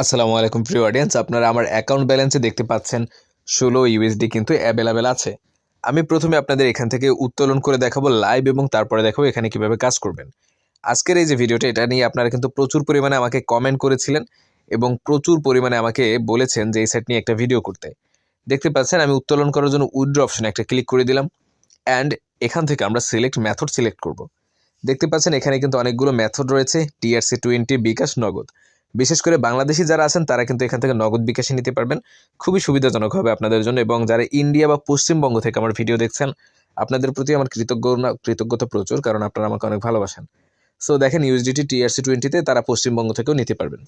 আসসালামু আলাইকুম প্রিয় অডিয়েন্স, আপনারা আমার অ্যাকাউন্ট ব্যালেন্সে দেখতে পাচ্ছেন 16 ইউএসডি কিন্তু অ্যাভেলেবেল আছে। আমি প্রথমে আপনাদের এখান থেকে উত্তোলন করে দেখাবো লাইভ এবং তারপরে দেখাবো এখানে কিভাবে কাজ করবেন। আজকের এই যে ভিডিওটা, এটা নিয়ে আপনারা কিন্তু প্রচুর পরিমাণে আমাকে কমেন্ট করেছিলেন এবং প্রচুর পরিমাণে আমাকে বলেছেন যে এই সেট নিয়ে একটা ভিডিও করতে। দেখতে পাচ্ছেন আমি উত্তোলন করার জন্য উইথড্র অপশনে একটা ক্লিক করে দিলাম অ্যান্ড এখান থেকে আমরা সিলেক্ট মেথড সিলেক্ট করব। দেখতে পাচ্ছেন এখানে কিন্তু অনেকগুলো মেথড রয়েছে, TRC20, বিকাশ, নগদ। বিশেষ করে বাংলাদেশি যারা আছেন তারা কিন্তু এখান থেকে নগদ বিকাশে নিতে পারবেন, খুবই সুবিধাজনক হবে আপনাদের জন্য। এবং যারা ইন্ডিয়া বা পশ্চিমবঙ্গ থেকে আমার ভিডিও দেখছেন, আপনাদের প্রতি আমার কৃতজ্ঞতা প্রচুর, কারণ আপনারা আমাকে অনেক ভালোবাসেন। সো দেখেন USDT TRC20-তে তারা পশ্চিমবঙ্গ থেকেও নিতে পারবেন।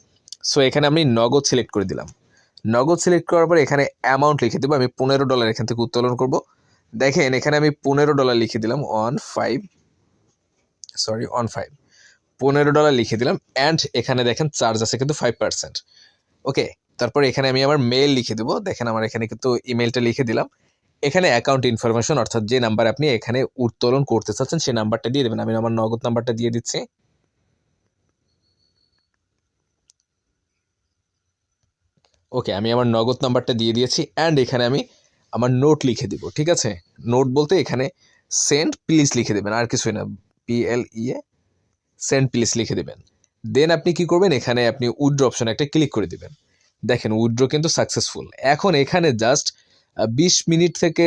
সো এখানে আমি নগদ সিলেক্ট করে দিলাম। নগদ সিলেক্ট করার পর এখানে অ্যামাউন্ট লিখে দেবো, আমি $15 এখান থেকে উত্তোলন করব। দেখেন এখানে আমি $15 লিখে দিলাম, 15 $15 লিখে দিলাম অ্যান্ড এখানে দেখেন চার্জ আছে কিন্তু 5%। ওকে, তারপর এখানে আমি আমার মেল লিখে দেবো। দেখেন আমার এখানে কিন্তু ইমেলটা লিখে দিলাম। এখানে অ্যাকাউন্ট ইনফরমেশন, অর্থাৎ যে নাম্বার আপনি এখানে উত্তোলন করতে চাচ্ছেন সেই নাম্বারটা দিয়ে দেবেন। আমি আমার নগদ নাম্বারটা দিয়ে দিচ্ছি। ওকে, আমি আমার নগদ নাম্বারটা দিয়ে দিয়েছি অ্যান্ড এখানে আমি আমার নোট লিখে দিব। ঠিক আছে, নোট বলতে এখানে সেন্ড প্লিজ লিখে দেবেন, আর কিছুই না, PLEA সেন্ড প্লিজ লিখে দেবেন। দেন আপনি কি করবেন, এখানে আপনি উইথড্র অপশনে একটা ক্লিক করে দিবেন। দেখেন উইথড্র কিন্তু সাকসেসফুল। এখন এখানে জাস্ট 20 মিনিট থেকে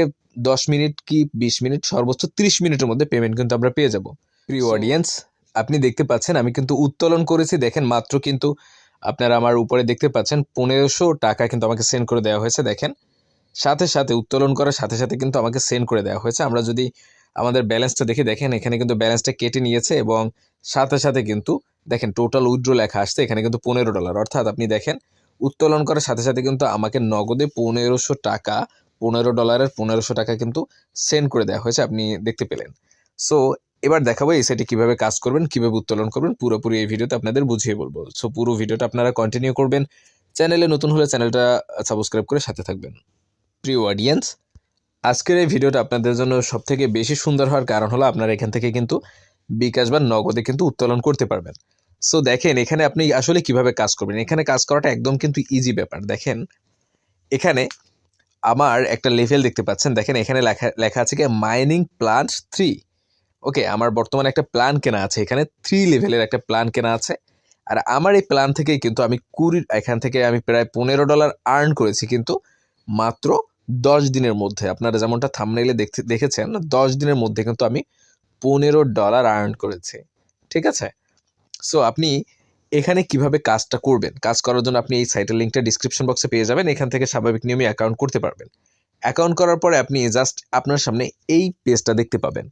10 মিনিট কি 20 মিনিট, সর্বোচ্চ 30 মিনিটের মধ্যে পেমেন্ট কিন্তু আমরা পেয়ে যাব। প্রিয় অডিয়েন্স, আপনি দেখতে পাচ্ছেন আমি কিন্তু উত্তোলন করেছি। দেখেন মাত্র কিন্তু আপনারা আমার উপরে দেখতে পাচ্ছেন 1500 টাকা কিন্তু আমাকে সেন্ড করে দেওয়া হয়েছে। দেখেন সাথে সাথে উত্তোলন করার সাথে সাথে কিন্তু আমাকে সেন্ড করে দেওয়া হয়েছে। আমরা যদি আমাদের ব্যালেন্সটা দেখি, দেখেন এখানে কিন্তু ব্যালেন্সটা কেটে নিয়েছে এবং সাথে সাথে কিন্তু দেখেন টোটাল উইথড্র লেখা আসছে এখানে কিন্তু $15। অর্থাৎ আপনি দেখেন উত্তোলন করার সাথে সাথে কিন্তু আমাকে নগদে 1500 টাকা, $15 1500 টাকা কিন্তু সেন্ড করে দেওয়া হয়েছে, আপনি দেখতে পেলেন। সো এবার দেখাবো এই সাইটে কীভাবে কাজ করবেন, কীভাবে উত্তোলন করবেন, পুরোপুরি এই ভিডিওতে আপনাদের বুঝিয়ে বলবো। সো পুরো ভিডিওটা আপনারা কন্টিনিউ করবেন। চ্যানেলে নতুন হলে চ্যানেলটা সাবস্ক্রাইব করে সাথে থাকবেন। প্রিয় অডিয়েন্স, আজকের এই ভিডিওটা আপনাদের জন্য সবথেকে বেশি সুন্দর হওয়ার কারণ হলো আপনারা এখান থেকে কিন্তু বিকাশ বা নগদে কিন্তু উত্তোলন করতে পারবেন। সো দেখেন এখানে আপনি আসলে কিভাবে কাজ করবেন। এখানে কাজ করাটা একদম কিন্তু ইজি ব্যাপার। দেখেন এখানে আমার একটা লেভেল দেখতে পাচ্ছেন, দেখেন এখানে লেখা লেখা আছে কি মাইনিং প্ল্যান 3। ওকে, আমার বর্তমানে একটা প্ল্যান কেনা আছে, এখানে 3 লেভেলের একটা প্ল্যান কেনা আছে। আর আমার এই প্ল্যান থেকেই কিন্তু আমি এখান থেকে আমি প্রায় $15 আর্ন করেছি কিন্তু মাত্র 10 দিনের মধ্যে। আপনারা যেমনটা থাম্বনেইলে দেখেছেন, 10 দিনের মধ্যে কিন্তু আমি $15 আর্ন করেছি। ঠিক আছে, সো আপনি এখানে কিভাবে কাজটা করবেন, কাজ করার জন্য আপনি এই সাইটের লিঙ্কটা ডিসক্রিপশন বক্সে পেয়ে যাবেন। এখান থেকে স্বাভাবিক নিয়মে অ্যাকাউন্ট করতে পারবেন। অ্যাকাউন্ট করার পরে আপনি জাস্ট আপনার সামনে এই পেজটা দেখতে পাবেন,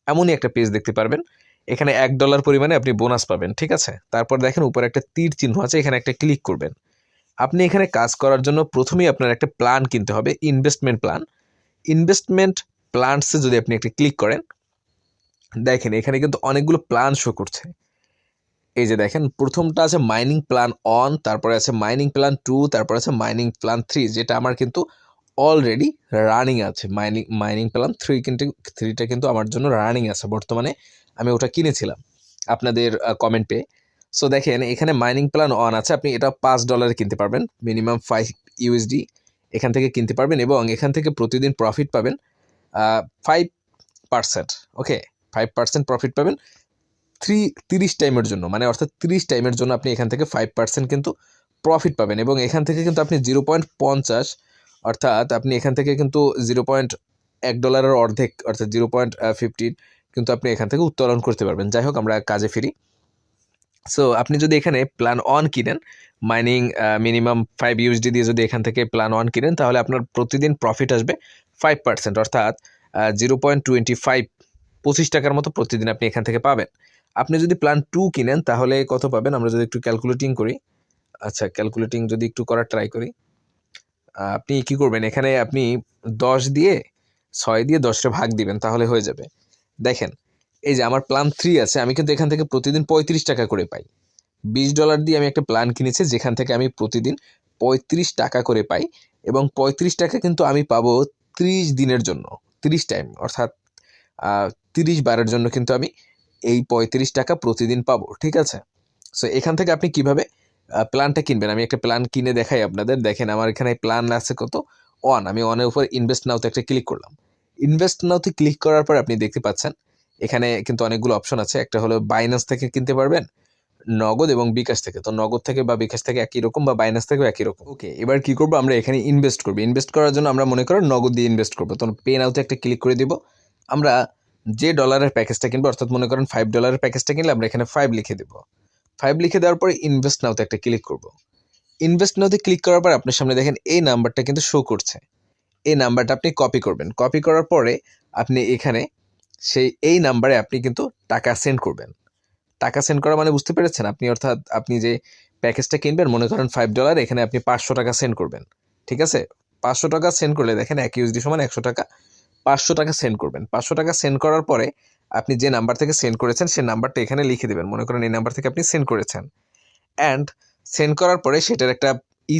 এমনই একটা পেজ দেখতে পারবেন। এখানে $1 পরিমাণে আপনি বোনাস পাবেন। ঠিক আছে, তারপর দেখেন উপরে একটা তীর চিহ্ন আছে, এখানে একটা ক্লিক করবেন। আপনি এখানে কাজ করার জন্য প্রথমেই আপনার একটা প্ল্যান কিনতে হবে, ইনভেস্টমেন্ট প্ল্যান। ইনভেস্টমেন্ট প্ল্যানসে যদি আপনি একটা ক্লিক করেন, দেখেন এখানে কিন্তু অনেকগুলো প্ল্যান শো করছে। এই যে দেখেন প্রথমটা আছে মাইনিং প্ল্যান 1, তারপরে আছে মাইনিং প্ল্যান 2, তারপর আছে মাইনিং প্ল্যান 3, যেটা আমার কিন্তু অলরেডি রানিং আছে। মাইনিং প্ল্যান 3টা কিন্তু আমার জন্য রানিং আছে বর্তমানে, আমি ওটা কিনেছিলাম আপনাদের কমেন্ট পেয়ে। সো দেখেন এখানে মাইনিং প্ল্যান 1 আছে, আপনি এটা $5 কিনতে পারবেন, মিনিমাম 5 USD এখান থেকে কিনতে পারবেন এবং এখান থেকে প্রতিদিন প্রফিট পাবেন 5%। ওকে, 5% প্রফিট পাবেন 30 টাইমের জন্য, মানে অর্থাৎ 30 টাইমের জন্য আপনি এখান থেকে 5% কিন্তু প্রফিট পাবেন। এবং এখান থেকে কিন্তু আপনি 0.50, অর্থাৎ আপনি এখান থেকে কিন্তু $1 অর্ধেক, অর্থাৎ 0.15 কিন্তু আপনি এখান থেকে উত্তোলন করতে পারবেন। যাই হোক, আমরা কাজে ফিরি। সো আপনি যদি এখানে প্ল্যান 1 কিনেন, মাইনিং মিনিমাম 5 USD দিয়ে যদি এখান থেকে প্ল্যান 1 কিনেন, তাহলে আপনার প্রতিদিন প্রফিট আসবে 5%, অর্থাৎ 0.25, 25 টাকার মতো প্রতিদিন আপনি এখান থেকে পাবেন। আপনি যদি প্ল্যান 2 কিনেন তাহলে কত পাবেন, আমরা যদি একটু ক্যালকুলেটিং করি। আচ্ছা, ক্যালকুলেটিং যদি একটু করার ট্রাই করি। আপনি কি করবেন, এখানে আপনি 10 দিয়ে 6 দিয়ে 10 ভাগ দিবেন, তাহলে হয়ে যাবে। দেখেন এই যে আমার প্ল্যান 3 আছে, আমি কিন্তু এখান থেকে প্রতিদিন 35 টাকা করে পাই। $20 দিয়ে আমি একটা প্ল্যান কিনেছি, যেখান থেকে আমি প্রতিদিন 35 টাকা করে পাই এবং 35 টাকা কিন্তু আমি পাবো 30 দিনের জন্য, 30 টাইম, অর্থাৎ 30 বারের জন্য কিন্তু আমি এই 35 টাকা প্রতিদিন পাবো। ঠিক আছে, সো এখান থেকে আপনি কিভাবে প্ল্যানটা কিনবেন। আমি একটা প্ল্যান কিনে দেখাই আপনাদের। দেখেন আমার এখানে প্ল্যান আছে কত 1। আমি 1 এর উপর ইনভেস্ট নাওতে একটা ক্লিক করলাম। ইনভেস্ট নাওতে ক্লিক করার পর আপনি দেখতে পাচ্ছেন এখানে কিন্তু অনেকগুলো অপশন আছে। একটা হলো বাইন্যান্স থেকে কিনতে পারবেন, নগদ এবং বিকাশ থেকে। তো নগদ থেকে বা বিকাশ থেকে একই রকম, বা বাইন্যান্স থেকেও একই রকম। ওকে, এবার কি করব, আমরা এখানে ইনভেস্ট করব। ইনভেস্ট করার জন্য আমরা মনে করো নগদ দিয়ে ইনভেস্ট করব। তো পে নাওতে একটা ক্লিক করে দিব। আমরা যে ডলারের প্যাকেজটা কিনবো, অর্থাৎ মনে করেন $5 প্যাকেজটা কিনলে আমরা এখানে 5 লিখে দেব। 5 লিখে দেওয়ার পরে ইনভেস্ট নাওতে একটা ক্লিক করব। ইনভেস্ট নাওতে ক্লিক করার পর আপনার সামনে দেখেন এই নাম্বারটা কিন্তু শো করছে। এই নাম্বারটা আপনি কপি করবেন। কপি করার পরে আপনি এখানে এই নাম্বারে আপনি কিন্তু টাকা সেন্ড করবেন। টাকা সেন্ড করা মানে বুঝতে পেরেছেন আপনি, অর্থাৎ আপনি যে প্যাকেজটা কিনবেন মনে করেন $5, এখানে আপনি 500 টাকা সেন্ড করবেন। ঠিক আছে, 500 টাকা সেন্ড করলে দেখেন 1 USD সমান 100 টাকা। 500 টাকা সেন্ড করবেন। 500 টাকা সেন্ড করার পরে আপনি যে নাম্বার থেকে সেন্ড করেছেন সেই নাম্বারটা এখানে লিখে দেবেন। মনে করেন এই নাম্বার থেকে আপনি সেন্ড করেছেন। অ্যান্ড সেন্ড করার পরে সেটার একটা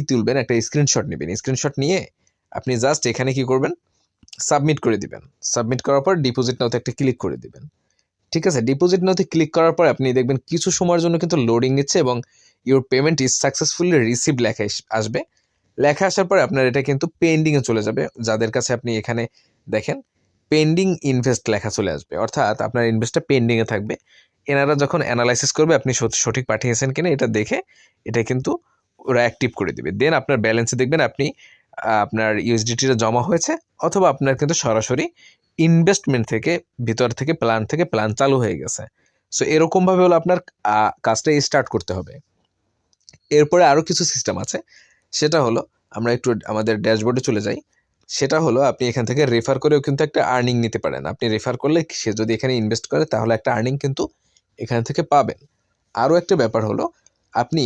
তুলবেন, একটা স্ক্রিনশট নেবেন। স্ক্রিনশট নিয়ে আপনি জাস্ট এখানে কি করবেন, সাবমিট করে দিবেন। সাবমিট করার পর ডিপোজিট নাওতে একটা ক্লিক করে দিবেন। ঠিক আছে, ডিপোজিট নাওতে ক্লিক করার পর আপনি দেখবেন কিছু সময়ের জন্য কিন্তু লোডিং নিচ্ছে এবং your payment is successfully received লেখা আসবে। লেখা আসার পরে আপনার এটা কিন্তু পেন্ডিংয়ে চলে যাবে। যাদের কাছে আপনি এখানে দেখেন পেন্ডিং ইনভেস্ট লেখা চলে আসবে, অর্থাৎ আপনার ইনভেস্টটা পেন্ডিংয়ে থাকবে। এনারা যখন অ্যানালাইসিস করবে আপনি সঠিক পাঠিয়েছেন কিনা এটা দেখে এটা কিন্তু ওরা অ্যাক্টিভ করে দিবে। দেন আপনার ব্যালেন্সে দেখবেন আপনি আপনার ইউএসডিটিটা জমা হয়েছে, অথবা আপনার কিন্তু সরাসরি ইনভেস্টমেন্ট থেকে ভিতর থেকে প্ল্যান চালু হয়ে গেছে। সো এরকমভাবে হলো আপনার কাজটা স্টার্ট করতে হবে। এরপরে আরও কিছু সিস্টেম আছে, সেটা হলো আমরা একটু আমাদের ড্যাশবোর্ডে চলে যাই। সেটা হলো আপনি এখান থেকে রেফার করেও কিন্তু একটা আর্নিং নিতে পারেন। আপনি রেফার করলে সে যদি এখানে ইনভেস্ট করে তাহলে একটা আর্নিং কিন্তু এখান থেকে পাবেন। আরও একটা ব্যাপার হলো আপনি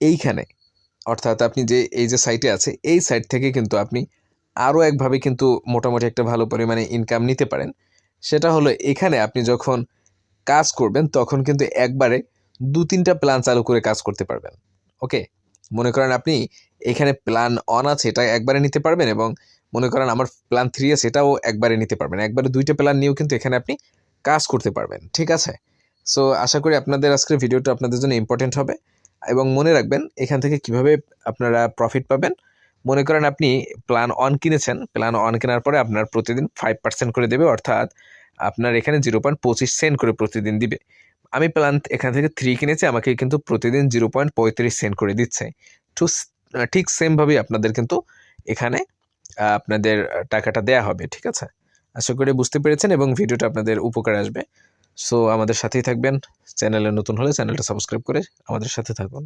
এইখানে, অর্থাৎ আপনি যে এই যে সাইটে আছে এই সাইট থেকে কিন্তু আপনি আরও একভাবে কিন্তু মোটামুটি একটা ভালো পরিমাণে ইনকাম নিতে পারেন। সেটা হলো এখানে আপনি যখন কাজ করবেন তখন কিন্তু একবারে 2-3টা প্ল্যান চালু করে কাজ করতে পারবেন। ওকে, মনে করেন আপনি এখানে প্ল্যান 1 আছে এটা একবারে নিতে পারবেন, এবং মনে করেন আমার প্ল্যান 3 আছে এটাও একবারে নিতে পারবেন। একবারে 2টা প্ল্যান নিয়েও কিন্তু এখানে আপনি কাজ করতে পারবেন। ঠিক আছে, সো আশা করি আপনাদের আজকের ভিডিওটা আপনাদের জন্য ইম্পর্টেন্ট হবে, এবং মনে রাখবেন এখান থেকে কিভাবে আপনারা প্রফিট পাবেন। মনে করেন আপনি প্ল্যান 1 কিনেছেন, প্ল্যান 1 কেনার পরে আপনার প্রতিদিন 5% করে দেবে, অর্থাৎ আপনার এখানে 0.25 সেন্ট করে প্রতিদিন দিবে। আমি প্ল্যান এখান থেকে 3 কিনেছি, আমাকে কিন্তু প্রতিদিন 0.35 সেন্ট করে দিচ্ছে। ঠিক সেমভাবেই আপনাদের কিন্তু এখানে আপনাদের টাকাটা দেয়া হবে। ঠিক আছে, আশা করি বুঝতে পেরেছেন এবং ভিডিওটা আপনাদের উপকারে আসবে। সো আমাদের সাথেই থাকবেন। চ্যানেলে নতুন হলে চ্যানেলটা সাবস্ক্রাইব করে আমাদের সাথে থাকুন।